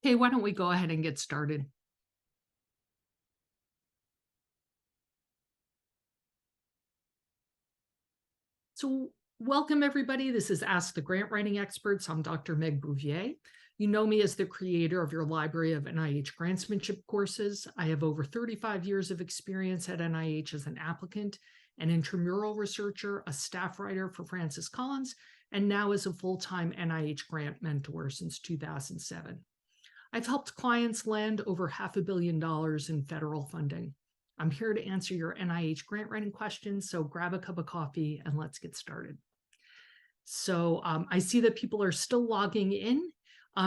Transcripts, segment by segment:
Okay, why don't we go ahead and get started? So welcome everybody. This is Ask the Grant Writing Experts. I'm Dr. Meg Bouvier. You know me as the creator of your library of NIH grantsmanship courses. I have over 35 years of experience at NIH as an applicant, an intramural researcher, a staff writer for Francis Collins, and now as a full-time NIH grant mentor since 2007. I've helped clients land over $500 million in federal funding. I'm here to answer your NIH grant writing questions, so grab a cup of coffee and let's get started. So I see that people are still logging in.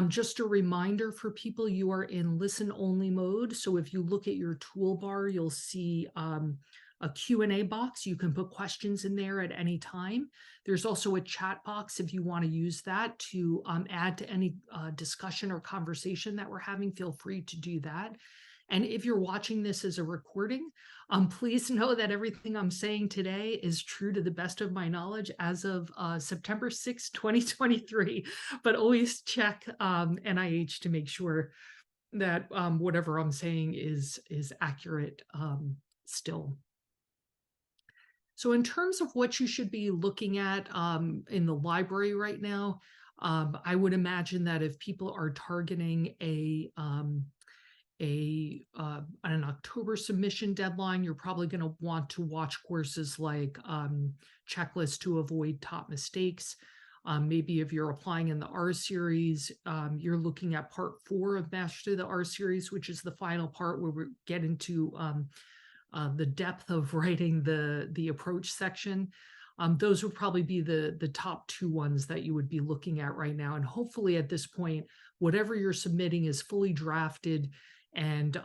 Just a reminder for people, you are in listen-only mode. So if you look at your toolbar, you'll see a Q&A box. You can put questions in there at any time. There's also a chat box if you want to use that to add to any discussion or conversation that we're having. Feel free to do that. And if you're watching this as a recording, please know that everything I'm saying today is true to the best of my knowledge as of September 6, 2023. But always check NIH to make sure that whatever I'm saying is accurate still. So in terms of what you should be looking at in the library right now, I would imagine that if people are targeting an October submission deadline, you're probably going to want to watch courses like Checklist to Avoid Top Mistakes. Maybe if you're applying in the R series, you're looking at part 4 of Master the R series, which is the final part where we get into the depth of writing the approach section. Those would probably be the top 2 ones that you would be looking at right now. And hopefully at this point, whatever you're submitting is fully drafted and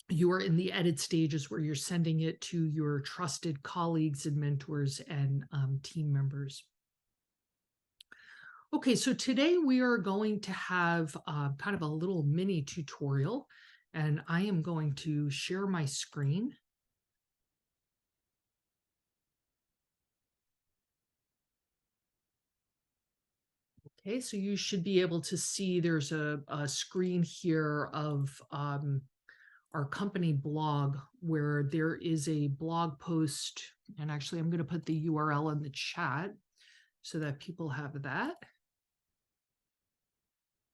you are in the edit stages where you're sending it to your trusted colleagues and mentors and team members. Okay, so today we are going to have kind of a little mini tutorial, and I am going to share my screen. Okay, so you should be able to see there's a screen here of our company blog where there is a blog post. And actually, I'm going to put the URL in the chat so that people have that.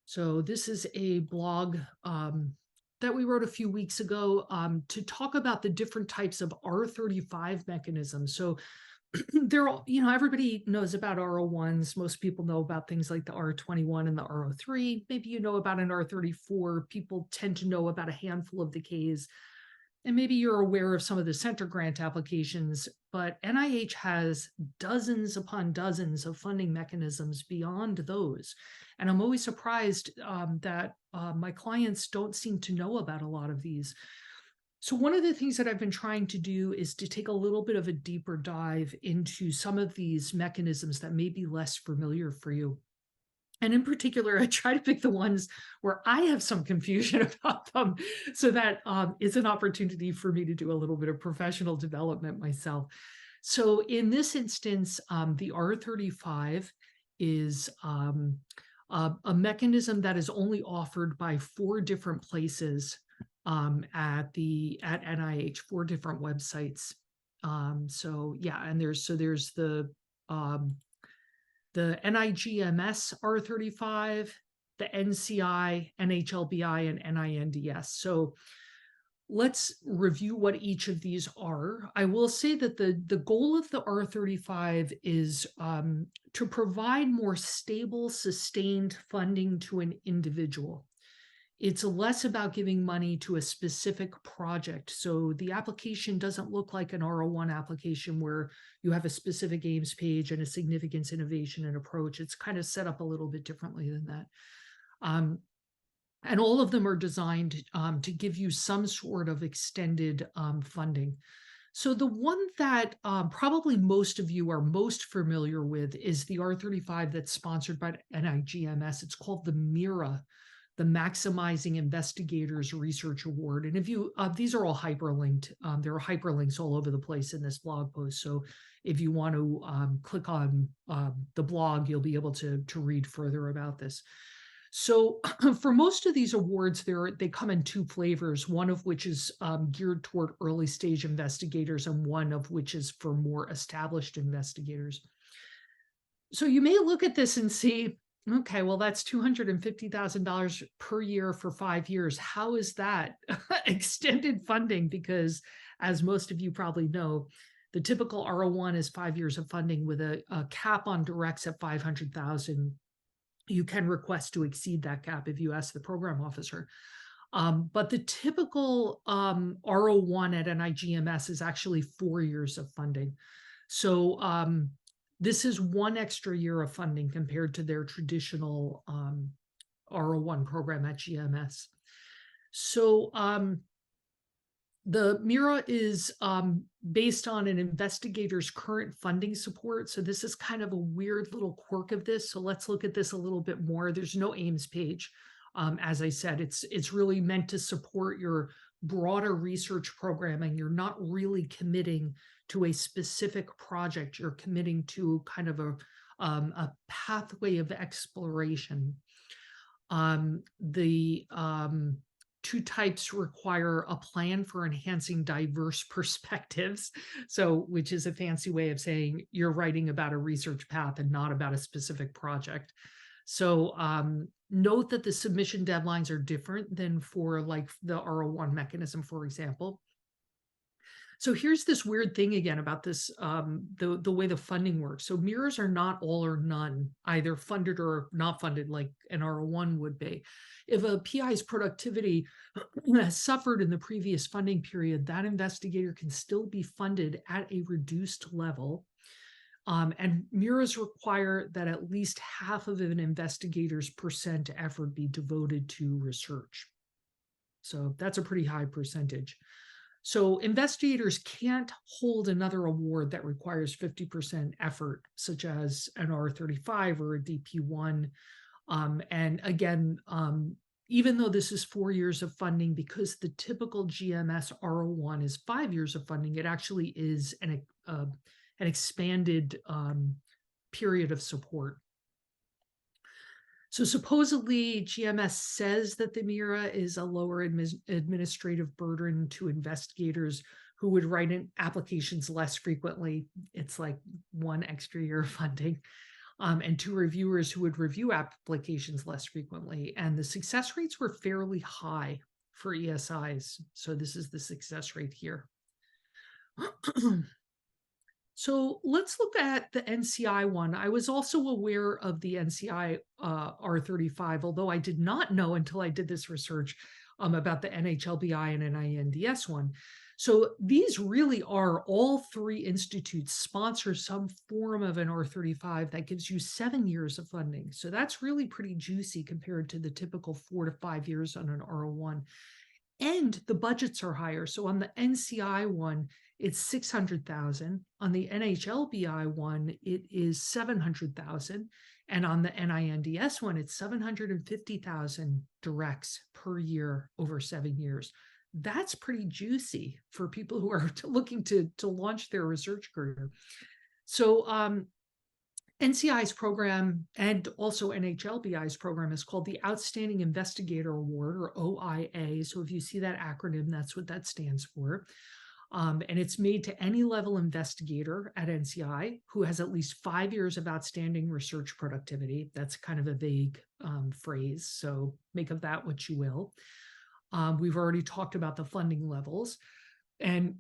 So this is a blog that we wrote a few weeks ago to talk about the different types of R35 mechanisms. So they're all, everybody knows about R01s. Most people know about things like the R21 and the R03. Maybe you know about an R34. People tend to know about a handful of the Ks. And maybe you're aware of some of the center grant applications, but NIH has dozens upon dozens of funding mechanisms beyond those. And I'm always surprised that my clients don't seem to know about a lot of these. So one of the things that I've been trying to do is to take a little bit of a deeper dive into some of these mechanisms that may be less familiar for you. And in particular, I try to pick the ones where I have some confusion about them, so that it's an opportunity for me to do a little bit of professional development myself. So in this instance, the R35 is a mechanism that is only offered by 4 different places at NIH, 4 different websites. So yeah, and there's the NIGMS R35, the NCI, NHLBI, and NINDS. So let's review what each of these are. I will say that the goal of the R35 is to provide more stable, sustained funding to an individual. It's less about giving money to a specific project. So the application doesn't look like an R01 application where you have a specific aims page and a significance, innovation, and approach. It's kind of set up a little bit differently than that. And all of them are designed to give you some sort of extended funding. So the one that probably most of you are most familiar with is the R35 that's sponsored by NIGMS. It's called the MIRA, the Maximizing Investigators Research Award. And if you, these are all hyperlinked. There are hyperlinks all over the place in this blog post. So if you want to click on the blog, you'll be able to read further about this. So for most of these awards, they come in two flavors, one of which is geared toward early stage investigators and one of which is for more established investigators. So you may look at this and see, okay, well, that's $250,000 per year for 5 years. How is that extended funding? Because as most of you probably know, the typical R01 is 5 years of funding with a cap on directs at 500,000. You can request to exceed that cap if you ask the program officer. But the typical R01 at NIGMS is actually 4 years of funding. So this is one extra year of funding compared to their traditional R01 program at GMS. So the MIRA is based on an investigator's current funding support. So this is kind of a weird little quirk of this. So let's look at this a little bit more. There's no aims page. As I said, it's really meant to support your broader research programming. You're not really committing to a specific project. You're committing to kind of a pathway of exploration. Two types require a plan for enhancing diverse perspectives. So, which is a fancy way of saying you're writing about a research path and not about a specific project. So note that the submission deadlines are different than for like the R01 mechanism, for example. So here's this weird thing again about this, the way the funding works. So mirrors are not all or none, either funded or not funded like an R01 would be. If a PI's productivity has suffered in the previous funding period, that investigator can still be funded at a reduced level. And mirrors require that at least half of an investigator's percent effort be devoted to research. So that's a pretty high percentage. So investigators can't hold another award that requires 50% effort, such as an R35 or a DP1. And again, even though this is 4 years of funding, because the typical GMS R01 is 5 years of funding, it actually is an expanded period of support. So supposedly GMS says that the MIRA is a lower administrative burden to investigators who would write in applications less frequently. It's like one extra year of funding. And to reviewers who would review applications less frequently. And the success rates were fairly high for ESIs. So this is the success rate here. So let's look at the NCI one. I was also aware of the NCI R35, although I did not know until I did this research about the NHLBI and NINDS one. So these really are, all three institutes sponsor some form of an R35 that gives you 7 years of funding. So that's really pretty juicy compared to the typical 4 to 5 years on an R01. And the budgets are higher. So on the NCI one, it's 600,000. On the NHLBI one, it is 700,000. And on the NINDS one, it's 750,000 directs per year over 7 years. That's pretty juicy for people who are looking to launch their research career. So NCI's program and also NHLBI's program is called the Outstanding Investigator Award, or OIA. So if you see that acronym, that's what that stands for. And it's made to any level investigator at NCI who has at least 5 years of outstanding research productivity. That's kind of a vague phrase, so make of that what you will. We've already talked about the funding levels. And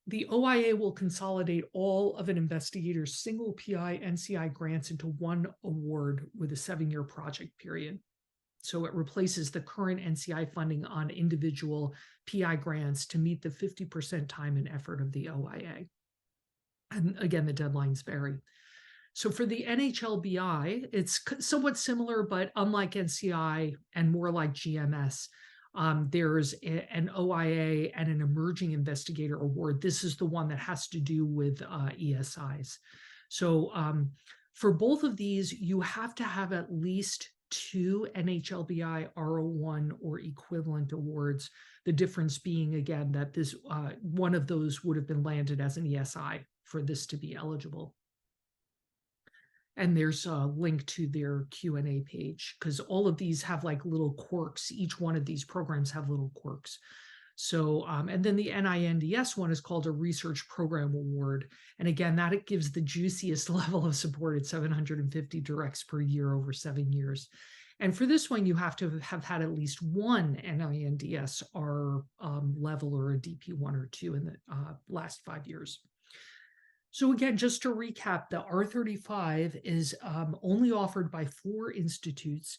the OIA will consolidate all of an investigator's single PI NCI grants into one award with a 7-year project period. So it replaces the current NCI funding on individual PI grants to meet the 50% time and effort of the OIA. And again, the deadlines vary. So for the NHLBI, it's somewhat similar, but unlike NCI and more like GMS, there's an OIA and an emerging investigator award. This is the one that has to do with ESIs. So for both of these, you have to have at least 2 NHLBI R01 or equivalent awards. The difference being, again, that this one of those would have been landed as an ESI for this to be eligible. And there's a link to their Q&A page, because all of these have like little quirks. Each one of these programs have little quirks. So, and then the NINDS one is called a Research Program Award. And again, that it gives the juiciest level of support at 750 directs per year over 7 years. And for this one, you have to have had at least one NINDS R level or a DP 1 or 2 in the last 5 years. So again, just to recap, the R35 is only offered by 4 institutes.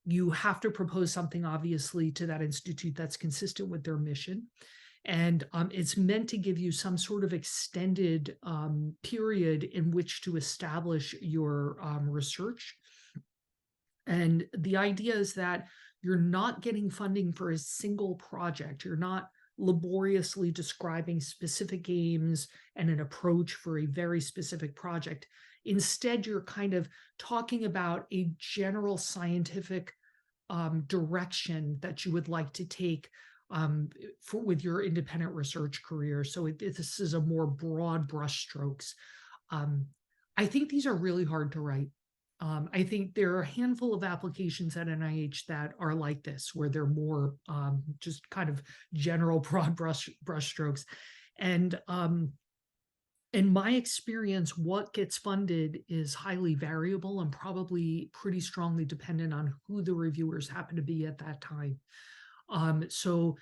You have to propose something, obviously, to that institute that's consistent with their mission. And it's meant to give you some sort of extended period in which to establish your research. And the idea is that you're not getting funding for a single project. You're not laboriously describing specific aims and an approach for a very specific project. Instead, you're kind of talking about a general scientific direction that you would like to take with your independent research career. So this is a more broad brushstrokes. I think these are really hard to write. I think there are a handful of applications at NIH that are like this, where they're more just kind of general broad brushstrokes. And in my experience, what gets funded is highly variable and probably pretty strongly dependent on who the reviewers happen to be at that time. So,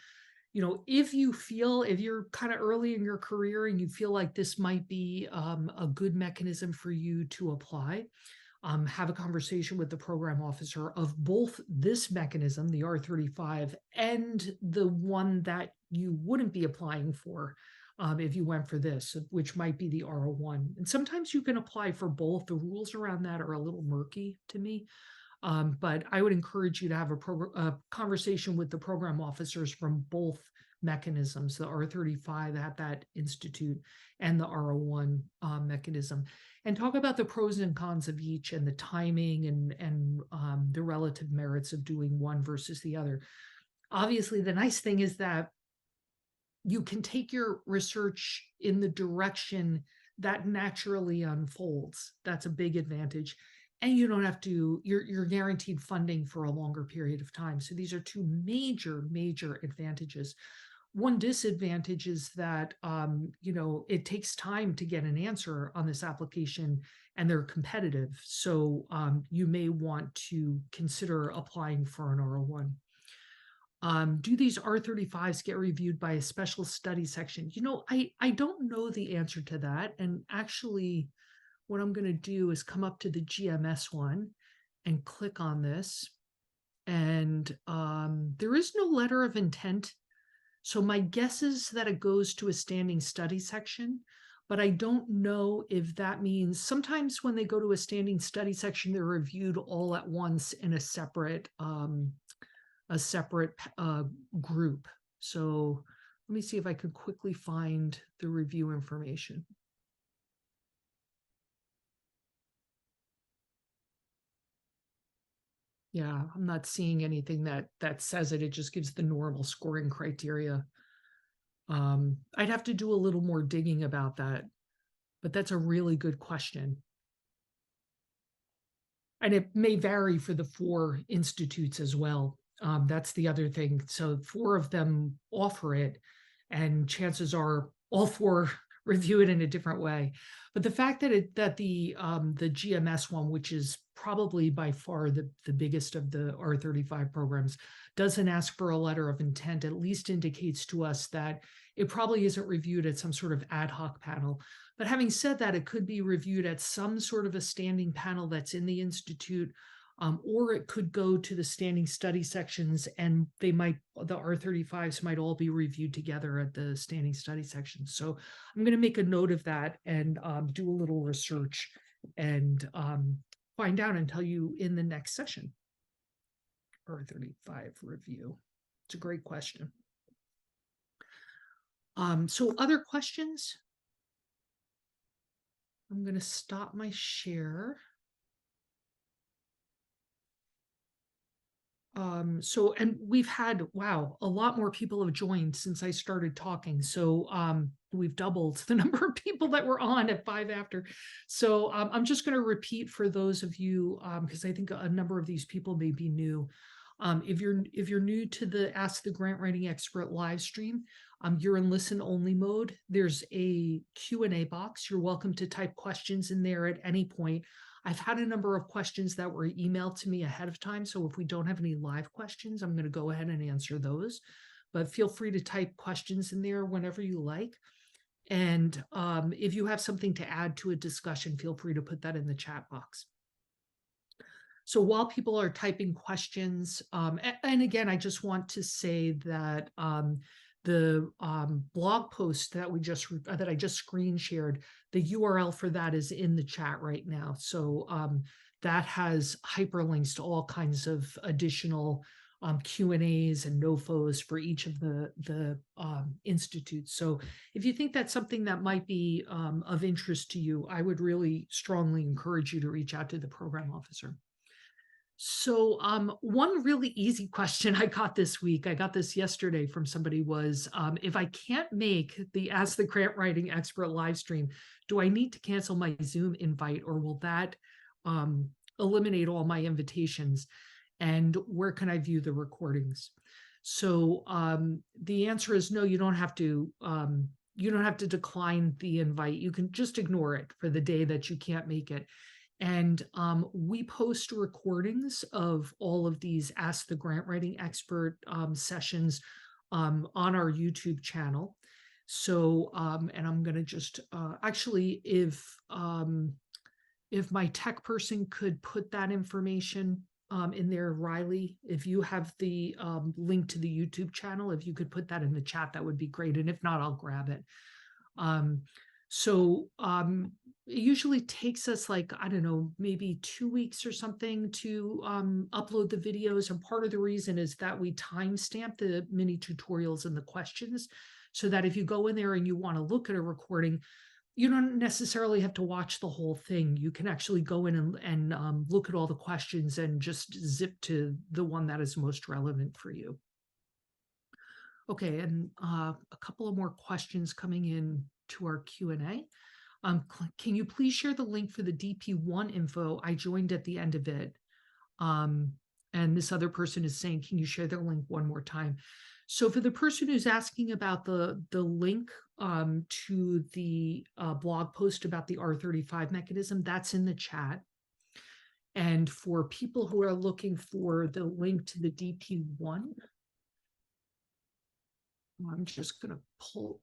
you know, if you're kind of early in your career and you feel like this might be a good mechanism for you to apply, have a conversation with the program officer of both this mechanism, the R35, and the one that you wouldn't be applying for if you went for this, which might be the R01. And sometimes you can apply for both. The rules around that are a little murky to me. But I would encourage you to have a conversation with the program officers from both mechanisms, the R35 at that institute and the R01 mechanism, and talk about the pros and cons of each and the timing and the relative merits of doing one versus the other. Obviously, the nice thing is that you can take your research in the direction that naturally unfolds. That's a big advantage. And you don't have to, you're guaranteed funding for a longer period of time. So these are 2 major advantages. One disadvantage is that, you know, it takes time to get an answer on this application and they're competitive. So you may want to consider applying for an R01. Do these R35s get reviewed by a special study section? You know, I don't know the answer to that. And actually, what I'm going to do is come up to the GMS one and click on this. And there is no letter of intent. So my guess is that it goes to a standing study section, but I don't know if that means sometimes when they go to a standing study section, they're reviewed all at once in a separate group. So let me see if I could quickly find the review information. Yeah, I'm not seeing anything that says it. It just gives the normal scoring criteria. I'd have to do a little more digging about that, but that's a really good question. And it may vary for the 4 institutes as well. That's the other thing. So 4 of them offer it, and chances are all 4 review it in a different way. But the fact that the GMS one, which is probably by far the biggest of the R35 programs, doesn't ask for a letter of intent, at least indicates to us that it probably isn't reviewed at some sort of ad hoc panel. But having said that, it could be reviewed at some sort of a standing panel that's in the institute, or it could go to the standing study sections, and the R35s might all be reviewed together at the standing study section. So I'm going to make a note of that and do a little research and find out and tell you in the next session. R35 review. It's a great question. So other questions? I'm going to stop my share. And we've had, wow, a lot more people have joined since I started talking. So we've doubled the number of people that were on at 5 after. So I'm just going to repeat for those of you, because I think a number of these people may be new. If you're new to the Ask the Grant Writing Expert live stream, you're in listen only mode. There's a Q&A box. You're welcome to type questions in there at any point. I've had a number of questions that were emailed to me ahead of time. So if we don't have any live questions, I'm going to go ahead and answer those. But feel free to type questions in there whenever you like. And if you have something to add to a discussion, feel free to put that in the chat box. So while people are typing questions, and again, I just want to say that the blog post that I just screen shared, the URL for that is in the chat right now. So that has hyperlinks to all kinds of additional Q&As and NOFOs for each of the institutes. So if you think that's something that might be of interest to you, I would really strongly encourage you to reach out to the program officer. So one really easy question I got this week, I got this yesterday from somebody, was if I can't make the Ask the Grant Writing Expert live stream, do I need to cancel my Zoom invite, or will that eliminate all my invitations? And where can I view the recordings? So the answer is no, you don't have to decline the invite. You can just ignore it for the day that you can't make it. And we post recordings of all of these Ask the Grant Writing Expert sessions on our YouTube channel. So, and I'm going to just actually, if my tech person could put that information in there, Riley, if you have the link to the YouTube channel, if you could put that in the chat, that would be great. And if not, I'll grab it. It usually takes us, like, I don't know, maybe 2 weeks or something to upload the videos. And part of the reason is that we timestamp the mini tutorials and the questions, so that if you go in there and you want to look at a recording, you don't necessarily have to watch the whole thing. You can actually go in and look at all the questions and just zip to the one that is most relevant for you. Okay, and a couple of more questions coming in to our Q&A. Can you please share the link for the DP1 info? I joined at the end of it. And this other person is saying, can you share their link one more time? So for the person who's asking about the link to the blog post about the R35 mechanism, that's in the chat. And for people who are looking for the link to the DP1, I'm just going to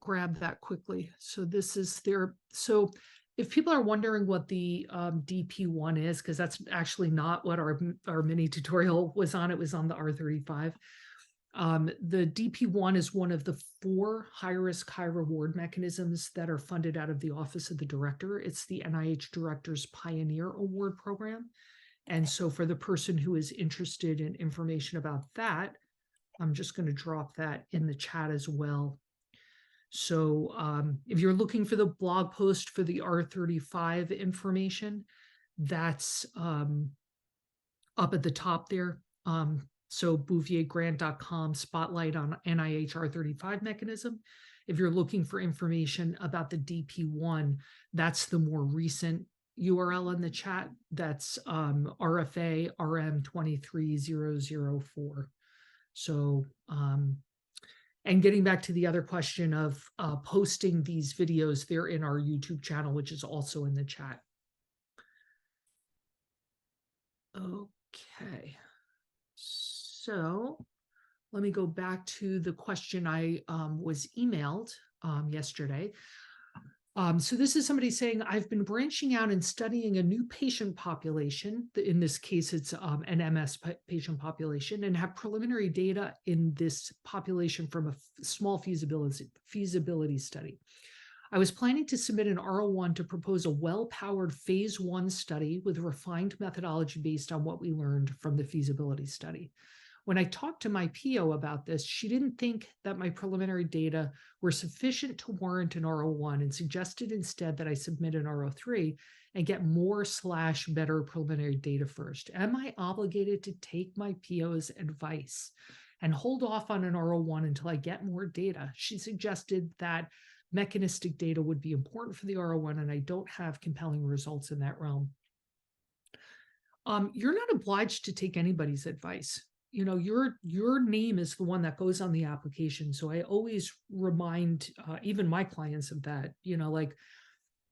grab that quickly. So this is there. So if people are wondering what the DP1 is, because that's actually not what our mini tutorial was on, it was on the R35. The DP1 is one of the 4 high-risk, high-reward mechanisms that are funded out of the Office of the Director. It's the NIH Director's Pioneer Award Program. And so for the person who is interested in information about that, I'm just going to drop that in the chat as well. So if you're looking for the blog post for the R35 information, that's up at the top there. So bouviergrant.com, spotlight on NIH R35 mechanism. If you're looking for information about the DP1, that's the more recent URL in the chat. That's RFA RM 23004. So, and getting back to the other question of posting these videos, they're in our YouTube channel, which is also in the chat. Okay. So let me go back to the question I was emailed yesterday. So this is somebody saying, I've been branching out and studying a new patient population. In this case, it's an MS patient population, and have preliminary data in this population from a small feasibility study. I was planning to submit an R01 to propose a well-powered phase 1 study with a refined methodology based on what we learned from the feasibility study. When I talked to my PO about this, she didn't think that my preliminary data were sufficient to warrant an R01 and suggested instead that I submit an R03 and get more/better preliminary data first. Am I obligated to take my PO's advice and hold off on an R01 until I get more data? She suggested that mechanistic data would be important for the R01, and I don't have compelling results in that realm. You're not obliged to take anybody's advice. You know, your name is the one that goes on the application. So I always remind even my clients of that. You know, like,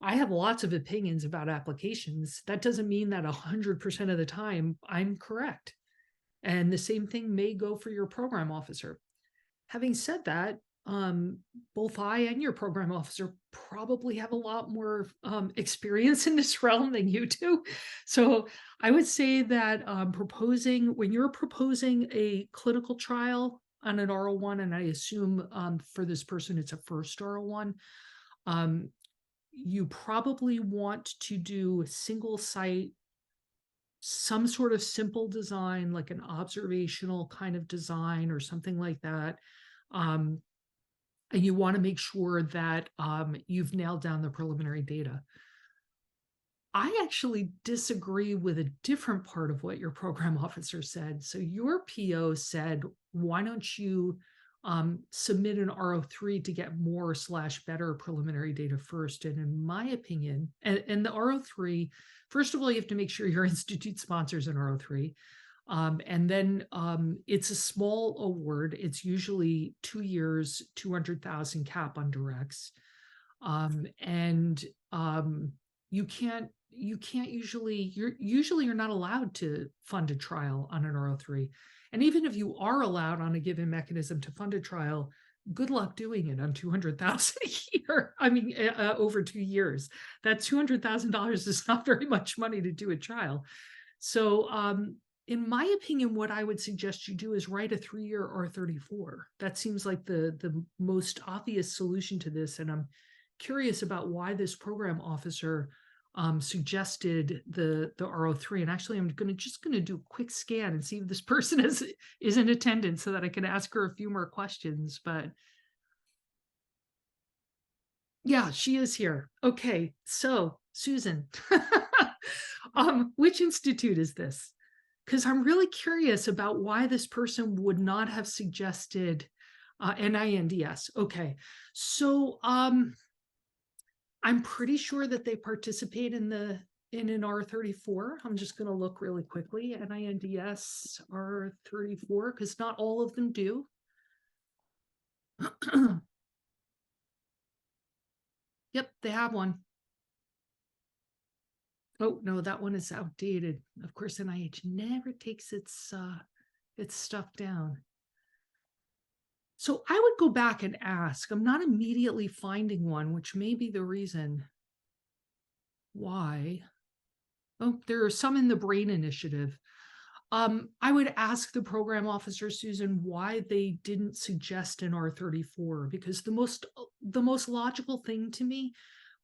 I have lots of opinions about applications. That doesn't mean that 100% of the time I'm correct. And the same thing may go for your program officer. Having said that, both I and your program officer probably have a lot more experience in this realm than you do. So I would say that when you're proposing a clinical trial on an R01, and I assume for this person it's a first R01, you probably want to do single site, some sort of simple design, like an observational kind of design or something like that. And you want to make sure that you've nailed down the preliminary data. I actually disagree with a different part of what your program officer said. So your PO said, why don't you submit an R03 to get more/better preliminary data first? And in my opinion, and the R03, first of all, you have to make sure your institute sponsors an R03. And then it's a small award. It's usually 2 years, 200,000 cap on directs. You can't usually, you're not allowed to fund a trial on an R03. And even if you are allowed on a given mechanism to fund a trial, good luck doing it on 200,000 a year. I mean, over 2 years. That $200,000 is not very much money to do a trial. So in my opinion, what I would suggest you do is write a 3-year R34. That seems like the most obvious solution to this. And I'm curious about why this program officer suggested the R03. And actually, I'm just going to do a quick scan and see if this person is in attendance so that I can ask her a few more questions. But yeah, she is here. Okay, so Susan, which institute is this? Because I'm really curious about why this person would not have suggested NINDS. Okay, so I'm pretty sure that they participate in an R34. I'm just going to look really quickly. NINDS R34, because not all of them do. Yep, they have one. Oh, no, that one is outdated. Of course, NIH never takes its stuff down. So I would go back and ask. I'm not immediately finding one, which may be the reason why. Oh, there are some in the Brain Initiative. I would ask the program officer, Susan, why they didn't suggest an R34, because the most logical thing to me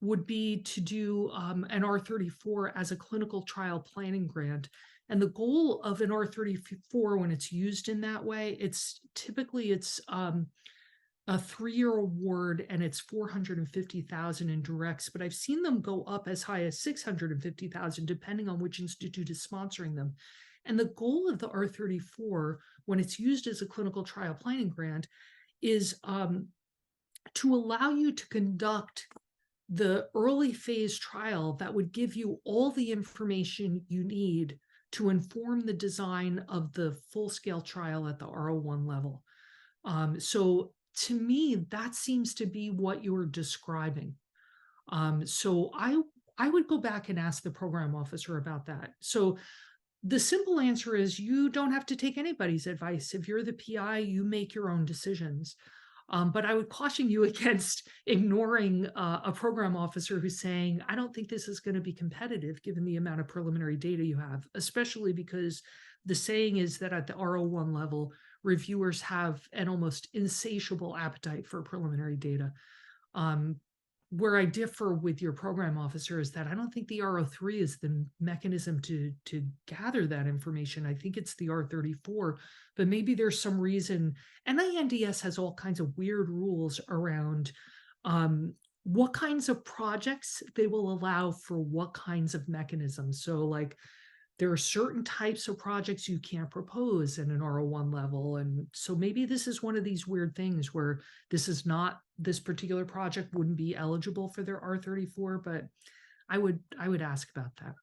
would be to do an R34 as a clinical trial planning grant. And the goal of an R34, when it's used in that way, it's typically a 3-year award, and it's 450,000 in directs, but I've seen them go up as high as 650,000, depending on which institute is sponsoring them. And the goal of the R34, when it's used as a clinical trial planning grant, is to allow you to conduct the early phase trial that would give you all the information you need to inform the design of the full-scale trial at the R01 level. So to me, that seems to be what you're describing. So I would go back and ask the program officer about that. So the simple answer is you don't have to take anybody's advice. If you're the PI, you make your own decisions. But I would caution you against ignoring a program officer who's saying, I don't think this is going to be competitive given the amount of preliminary data you have, especially because the saying is that at the R01 level, reviewers have an almost insatiable appetite for preliminary data. where I differ with your program officer is that I don't think the R03 is the mechanism to gather that information. I think it's the R34, but maybe there's some reason. NINDS has all kinds of weird rules around what kinds of projects they will allow for what kinds of mechanisms. So like there are certain types of projects you can't propose in an R01 level. And so maybe this is one of these weird things where this particular project wouldn't be eligible for their R34, but I would ask about that.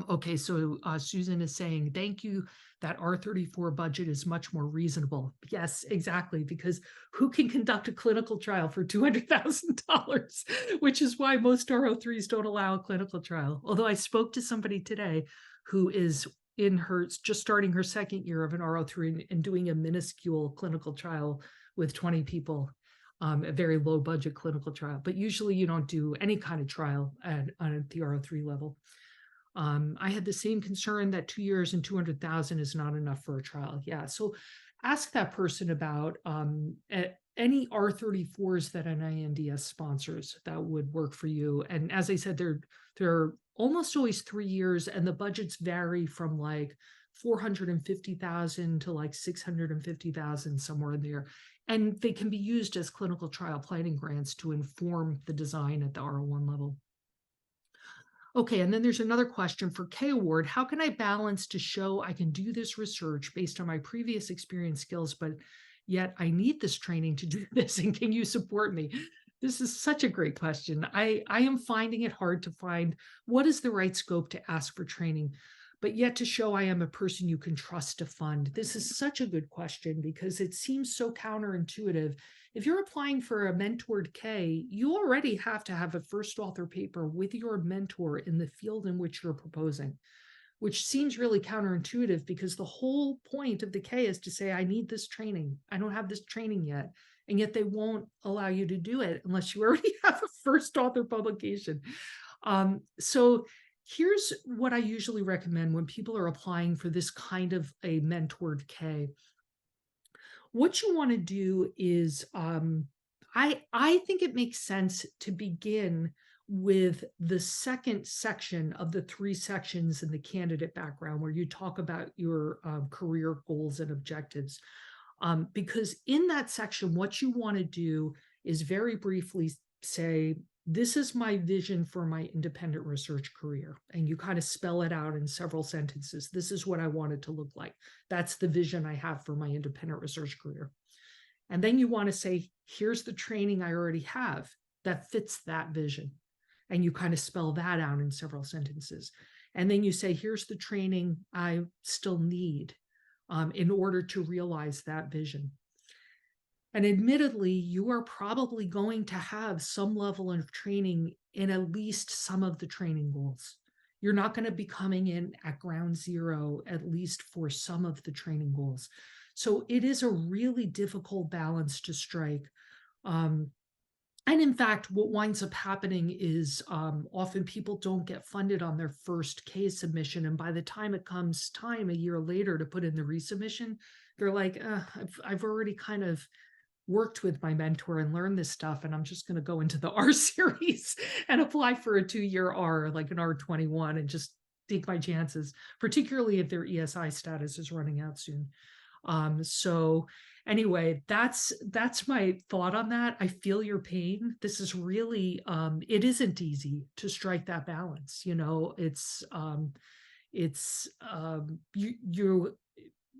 Okay, so Susan is saying, thank you, that R34 budget is much more reasonable. Yes, exactly, because who can conduct a clinical trial for $200,000, which is why most R03s don't allow a clinical trial. Although I spoke to somebody today who is just starting her second year of an R03 and doing a minuscule clinical trial with 20 people, a very low budget clinical trial. But usually you don't do any kind of trial on the R03 level. I had the same concern that 2 years and 200,000 is not enough for a trial. Yeah, so ask that person about any R34s that NINDS sponsors that would work for you. And as I said, they're almost always 3 years, and the budgets vary from like 450,000 to like 650,000, somewhere in there. And they can be used as clinical trial planning grants to inform the design at the R01 level. Okay, and then there's another question for K Award. How can I balance to show I can do this research based on my previous experience skills, but yet I need this training to do this, and can you support me? This is such a great question. I am finding it hard to find what is the right scope to ask for training, but yet to show I am a person you can trust to fund. This is such a good question because it seems so counterintuitive. If you're applying for a mentored K, you already have to have a first author paper with your mentor in the field in which you're proposing, which seems really counterintuitive because the whole point of the K is to say, I need this training. I don't have this training yet. And yet they won't allow you to do it unless you already have a first author publication. So here's what I usually recommend when people are applying for this kind of a mentored K. What you want to do is, I think it makes sense to begin with the second section of the 3 sections in the candidate background where you talk about your career goals and objectives. Because in that section, what you want to do is very briefly say, this is my vision for my independent research career. And you kind of spell it out in several sentences. This is what I want it to look like. That's the vision I have for my independent research career. And then you want to say, here's the training I already have that fits that vision. And you kind of spell that out in several sentences. And then you say, here's the training I still need in order to realize that vision. And admittedly, you are probably going to have some level of training in at least some of the training goals. You're not going to be coming in at ground zero, at least for some of the training goals. So it is a really difficult balance to strike. And in fact, what winds up happening is often people don't get funded on their first case submission. And by the time it comes time a year later to put in the resubmission, they're like, I've already kind of worked with my mentor and learned this stuff, and I'm just going to go into the R series and apply for a 2-year R, like an R21, and just take my chances, particularly if their ESI status is running out soon. So anyway, that's my thought on that. I feel your pain. This is really, it isn't easy to strike that balance. You know,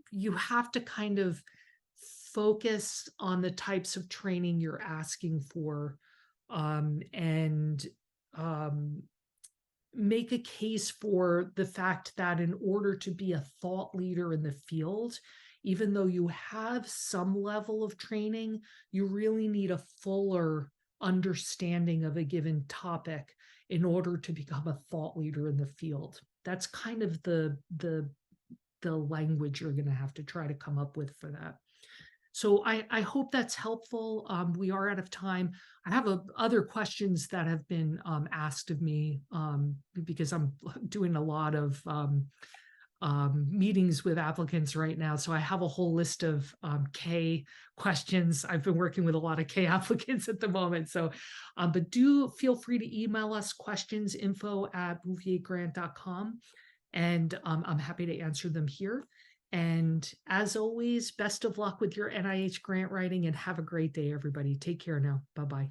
you have to kind of focus on the types of training you're asking for, and make a case for the fact that in order to be a thought leader in the field, even though you have some level of training, you really need a fuller understanding of a given topic in order to become a thought leader in the field. That's kind of the language you're going to have to try to come up with for that. So I hope that's helpful. We are out of time. I have other questions that have been asked of me because I'm doing a lot of meetings with applicants right now. So I have a whole list of K questions. I've been working with a lot of K applicants at the moment. So, but do feel free to email us questions, info@bouviergrant.com. And I'm happy to answer them here. And as always, best of luck with your NIH grant writing and have a great day, everybody. Take care now. Bye-bye.